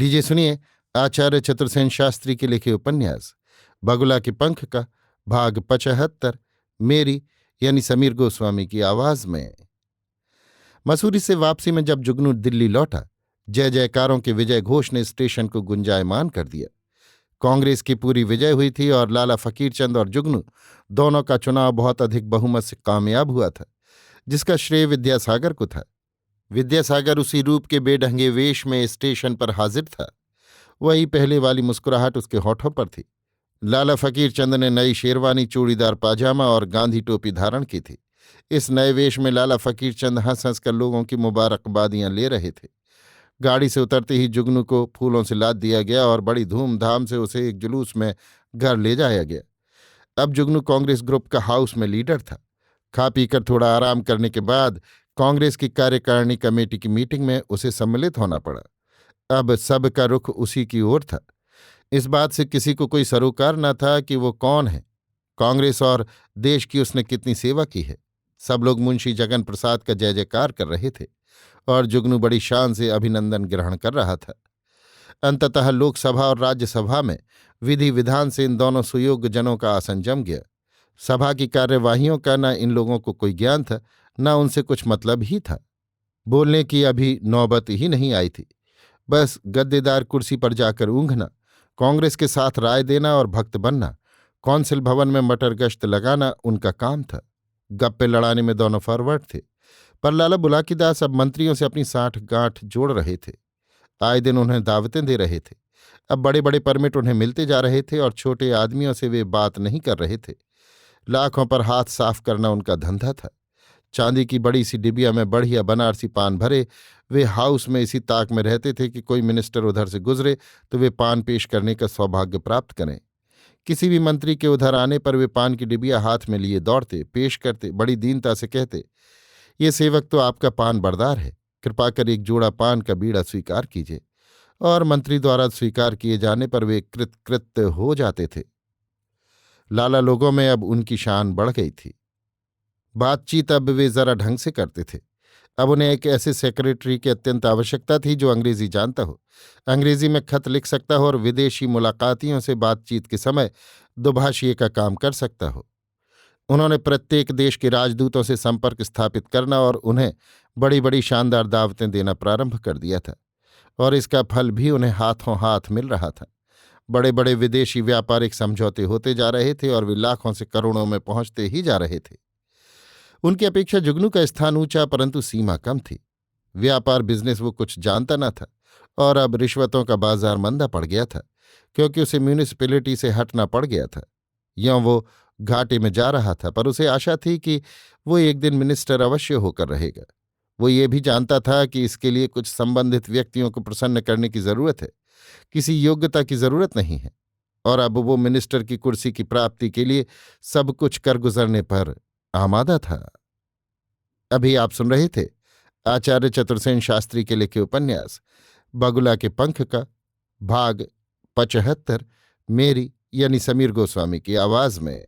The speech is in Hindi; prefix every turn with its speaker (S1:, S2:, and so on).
S1: लीजिए सुनिए आचार्य चतुर्सेन शास्त्री के लिखे उपन्यास बगुला के पंख का भाग 75 मेरी यानी समीर गोस्वामी की आवाज में। मसूरी से वापसी में जब जुगनू दिल्ली लौटा, जय जयकारों के विजय घोष ने स्टेशन को गुंजायमान कर दिया। कांग्रेस की पूरी विजय हुई थी और लाला फकीरचंद और जुगनू दोनों का चुनाव बहुत अधिक बहुमत से कामयाब हुआ था, जिसका श्रेय विद्यासागर को था। विद्यासागर उसी रूप के बेढंगे वेश में स्टेशन पर हाजिर था। वही पहले वाली मुस्कुराहट उसके होठों पर थी। लाला फकीरचंद ने नई शेरवानी, चूड़ीदार पाजामा और गांधी टोपी धारण की थी। इस नए वेश में लाला फकीरचंद हंस हंस कर लोगों की मुबारकबादियां ले रहे थे। गाड़ी से उतरते ही जुगनू को फूलों से लाद दिया गया और बड़ी धूमधाम से उसे एक जुलूस में घर ले जाया गया। अब जुगनू कांग्रेस ग्रुप का हाउस में लीडर था। खा पीकर थोड़ा आराम करने के बाद कांग्रेस की कार्यकारिणी कमेटी की मीटिंग में उसे सम्मिलित होना पड़ा। अब सबका रुख उसी की ओर था। इस बात से किसी को कोई सरोकार न था कि वो कौन है, कांग्रेस और देश की उसने कितनी सेवा की है। सब लोग मुंशी जगन प्रसाद का जय जयकार कर रहे थे और जुगनू बड़ी शान से अभिनंदन ग्रहण कर रहा था। अंततः लोकसभा और राज्यसभा में विधि विधान से इन दोनों सुयोग्य जनों का आसन जम गया। सभा की कार्यवाहियों का न इन लोगों को कोई ज्ञान था, न उनसे कुछ मतलब ही था। बोलने की अभी नौबत ही नहीं आई थी। बस गद्देदार कुर्सी पर जाकर ऊँघना, कांग्रेस के साथ राय देना और भक्त बनना, कौंसिल भवन में मटर गश्त लगाना उनका काम था। गप्पे लड़ाने में दोनों फॉरवर्ड थे, पर लाला बुलाकीदास अब मंत्रियों से अपनी साठ गांठ जोड़ रहे थे। आए दिन उन्हें दावतें दे रहे थे। अब बड़े बड़े परमिट उन्हें मिलते जा रहे थे और छोटे आदमियों से वे बात नहीं कर रहे थे। लाखों पर हाथ साफ करना उनका धंधा था। चांदी की बड़ी सी डिबिया में बढ़िया बनारसी पान भरे वे हाउस में इसी ताक में रहते थे कि कोई मिनिस्टर उधर से गुजरे तो वे पान पेश करने का सौभाग्य प्राप्त करें। किसी भी मंत्री के उधर आने पर वे पान की डिबिया हाथ में लिए दौड़ते, पेश करते, बड़ी दीनता से कहते, ये सेवक तो आपका पान बरदार है, कृपा कर एक जोड़ा पान का बीड़ा स्वीकार कीजिए। और मंत्री द्वारा स्वीकार किए जाने पर वे कृतकृत्य हो जाते थे। लाला लोगों में अब उनकी शान बढ़ गई थी। बातचीत अब वे जरा ढंग से करते थे। अब उन्हें एक ऐसे सेक्रेटरी की अत्यंत आवश्यकता थी जो अंग्रेजी जानता हो, अंग्रेजी में खत लिख सकता हो और विदेशी मुलाकातियों से बातचीत के समय दुभाषिए का काम कर सकता हो। उन्होंने प्रत्येक देश के राजदूतों से संपर्क स्थापित करना और उन्हें बड़ी बड़ी शानदार दावतें देना प्रारंभ कर दिया था, और इसका फल भी उन्हें हाथों हाथ मिल रहा था। बड़े बड़े विदेशी व्यापारिक समझौते होते जा रहे थे और वे लाखों से करोड़ों में पहुंचते ही जा रहे थे। उनकी अपेक्षा जुगनू का स्थान ऊंचा, परंतु सीमा कम थी। व्यापार बिजनेस वो कुछ जानता न था और अब रिश्वतों का बाजार मंदा पड़ गया था, क्योंकि उसे म्यूनिसिपैलिटी से हटना पड़ गया था। यों वो घाटे में जा रहा था, पर उसे आशा थी कि वो एक दिन मिनिस्टर अवश्य होकर रहेगा। वो ये भी जानता था कि इसके लिए कुछ संबंधित व्यक्तियों को प्रसन्न करने की जरूरत है, किसी योग्यता की जरूरत नहीं है। और अब वो मिनिस्टर की कुर्सी की प्राप्ति के लिए सब कुछ कर गुजरने पर आमादा था। अभी आप सुन रहे थे आचार्य चतुर्सेन शास्त्री के लिखे उपन्यास बगुला के पंख का भाग 75 मेरी यानी समीर गोस्वामी की आवाज में।